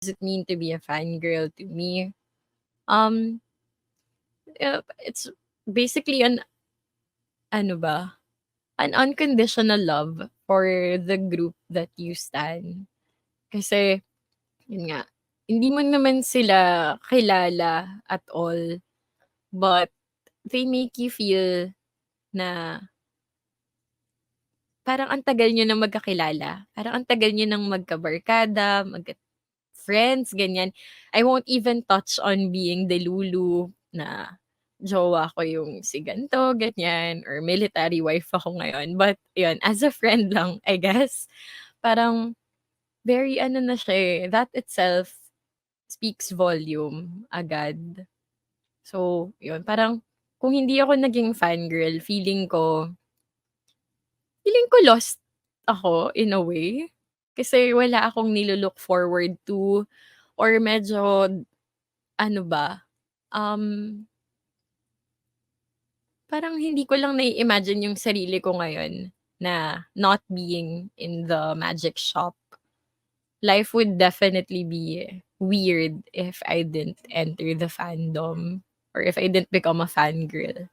does it mean to be a fangirl to me? Um, it's basically an ano ba, an unconditional love for the group that you stan. Kasi, yun nga, hindi mo naman sila kilala at all, but they make you feel na parang ang tagal niyo ng magkakilala, parang ang tagal niyo ng magkabarkada, friends, ganyan. I won't even touch on being delulu na jowa ko yung si ganito, ganyan, or military wife ako ngayon. But yun, as a friend lang, I guess, parang very ano na siya eh, that itself speaks volume agad. So, yun, parang kung hindi ako naging fangirl, feeling ko lost ako in a way. Kasi wala akong nilu forward to or medyo ano ba, um, parang hindi ko lang nai-imagine yung sarili ko ngayon na not being in the magic shop. Life would definitely be weird if I didn't enter the fandom or if I didn't become a fangirl.